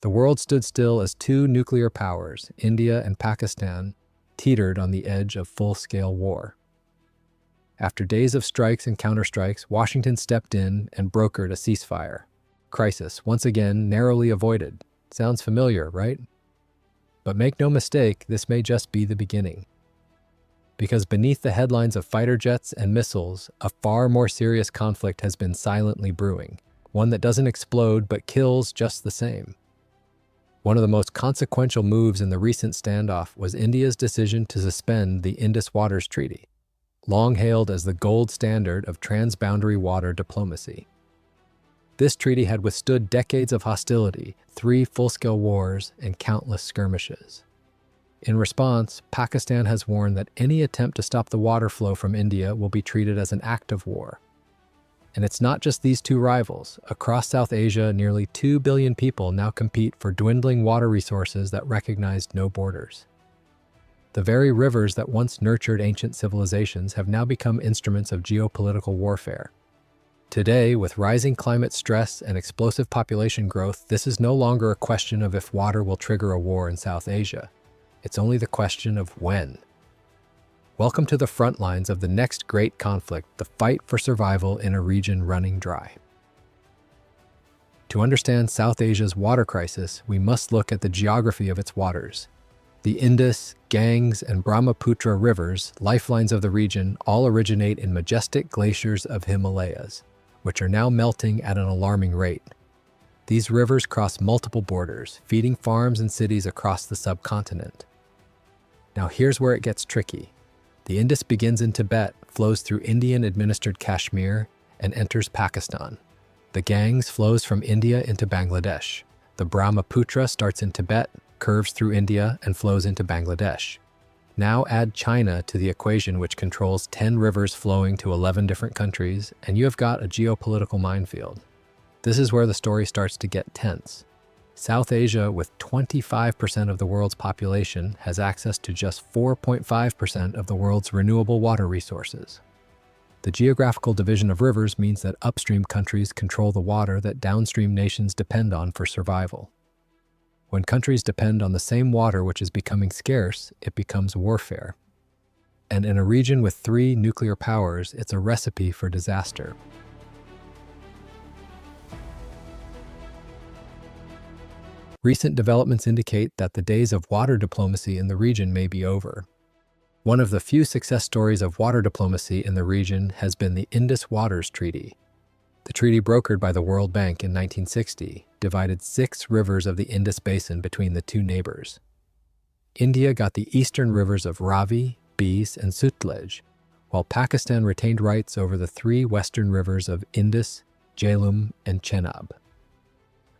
The world stood still as two nuclear powers, India and Pakistan, teetered on the edge of full-scale war. After days of strikes and counterstrikes, Washington stepped in and brokered a ceasefire. Crisis, once again, narrowly avoided. Sounds familiar, right? But make no mistake, this may just be the beginning. Because beneath the headlines of fighter jets and missiles, a far more serious conflict has been silently brewing, one that doesn't explode but kills just the same. One of the most consequential moves in the recent standoff was India's decision to suspend the Indus Waters Treaty, long hailed as the gold standard of transboundary water diplomacy. This treaty had withstood decades of hostility, 3 full-scale wars, and countless skirmishes. In response, Pakistan has warned that any attempt to stop the water flow from India will be treated as an act of war. And it's not just these two rivals. Across South Asia, nearly 2 billion people now compete for dwindling water resources that recognized no borders. The very rivers that once nurtured ancient civilizations have now become instruments of geopolitical warfare. Today, with rising climate stress and explosive population growth, this is no longer a question of if water will trigger a war in South Asia. It's only the question of when. Welcome to the front lines of the next great conflict, the fight for survival in a region running dry. To understand South Asia's water crisis, we must look at the geography of its waters. The Indus, Ganges, and Brahmaputra rivers, lifelines of the region, all originate in majestic glaciers of Himalayas, which are now melting at an alarming rate. These rivers cross multiple borders, feeding farms and cities across the subcontinent. Now here's where it gets tricky. The Indus begins in Tibet, flows through Indian-administered Kashmir, and enters Pakistan. The Ganges flows from India into Bangladesh. The Brahmaputra starts in Tibet, curves through India, and flows into Bangladesh. Now add China to the equation, which controls 10 rivers flowing to 11 different countries, and you have got a geopolitical minefield. This is where the story starts to get tense. South Asia, with 25% of the world's population, has access to just 4.5% of the world's renewable water resources. The geographical division of rivers means that upstream countries control the water that downstream nations depend on for survival. When countries depend on the same water which is becoming scarce, it becomes warfare. And in a region with 3 nuclear powers, it's a recipe for disaster. Recent developments indicate that the days of water diplomacy in the region may be over. One of the few success stories of water diplomacy in the region has been the Indus Waters Treaty. The treaty, brokered by the World Bank in 1960, divided 6 rivers of the Indus Basin between the 2 neighbors. India got the eastern rivers of Ravi, Beas, and Sutlej, while Pakistan retained rights over the 3 western rivers of Indus, Jhelum, and Chenab.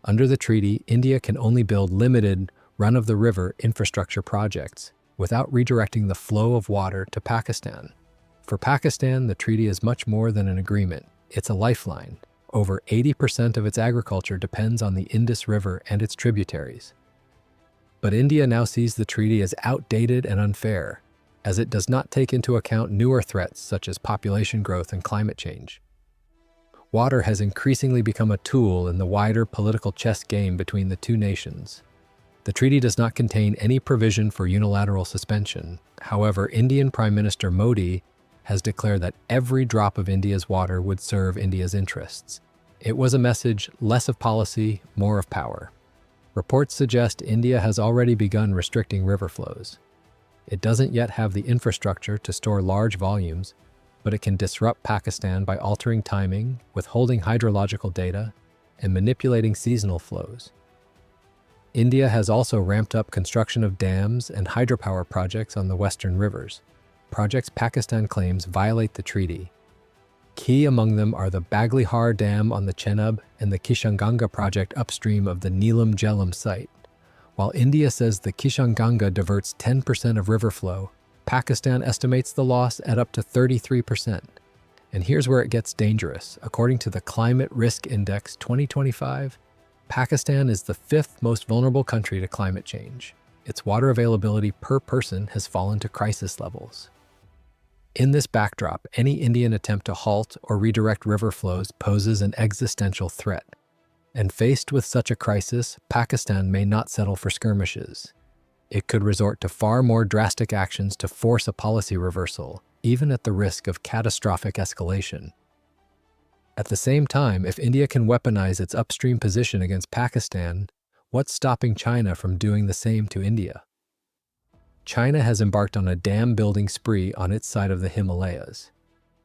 Under the treaty, India can only build limited run-of-the-river infrastructure projects without redirecting the flow of water to Pakistan. For Pakistan, the treaty is much more than an agreement. It's a lifeline. Over 80% of its agriculture depends on the Indus River and its tributaries. But India now sees the treaty as outdated and unfair, as it does not take into account newer threats such as population growth and climate change. Water has increasingly become a tool in the wider political chess game between the 2 nations. The treaty does not contain any provision for unilateral suspension. However, Indian Prime Minister Modi has declared that every drop of India's water would serve India's interests. It was a message less of policy, more of power. Reports suggest India has already begun restricting river flows. It doesn't yet have the infrastructure to store large volumes, but it can disrupt Pakistan by altering timing, withholding hydrological data, and manipulating seasonal flows. India has also ramped up construction of dams and hydropower projects on the western rivers, projects Pakistan claims violate the treaty. Key among them are the Baglihar Dam on the Chenab and the Kishanganga project upstream of the Neelam Jhelum site. While India says the Kishanganga diverts 10% of river flow, Pakistan estimates the loss at up to 33%. And here's where it gets dangerous. According to the Climate Risk Index 2025, Pakistan is the 5th most vulnerable country to climate change. Its water availability per person has fallen to crisis levels. In this backdrop, any Indian attempt to halt or redirect river flows poses an existential threat. And faced with such a crisis, Pakistan may not settle for skirmishes. It could resort to far more drastic actions to force a policy reversal, even at the risk of catastrophic escalation. At the same time, if India can weaponize its upstream position against Pakistan, what's stopping China from doing the same to India? China has embarked on a dam-building spree on its side of the Himalayas.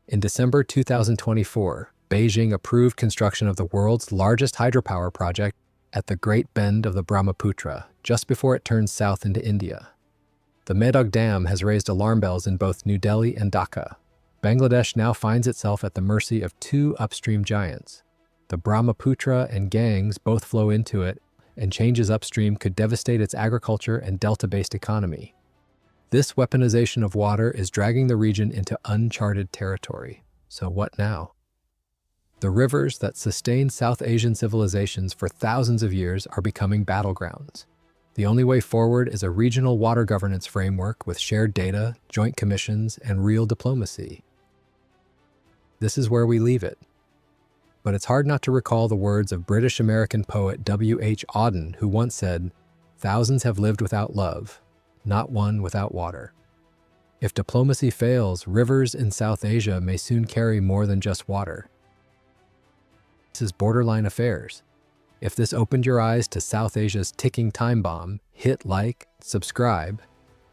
In December 2024, Beijing approved construction of the world's largest hydropower project at the Great Bend of the Brahmaputra, just before it turns south into India. The Medog Dam has raised alarm bells in both New Delhi and Dhaka. Bangladesh now finds itself at the mercy of two upstream giants. The Brahmaputra and Ganges both flow into it, and changes upstream could devastate its agriculture and delta-based economy. This weaponization of water is dragging the region into uncharted territory. So what now? The rivers that sustained South Asian civilizations for thousands of years are becoming battlegrounds. The only way forward is a regional water governance framework with shared data, joint commissions, and real diplomacy. This is where we leave it. But it's hard not to recall the words of British-American poet W.H. Auden, who once said, "Thousands have lived without love, not one without water." If diplomacy fails, rivers in South Asia may soon carry more than just water. This is borderline affairs. If this opened your eyes to South Asia's ticking time bomb, hit like, subscribe,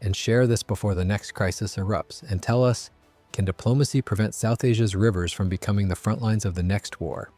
and share this before the next crisis erupts, and tell us, can diplomacy prevent South Asia's rivers from becoming the front lines of the next war?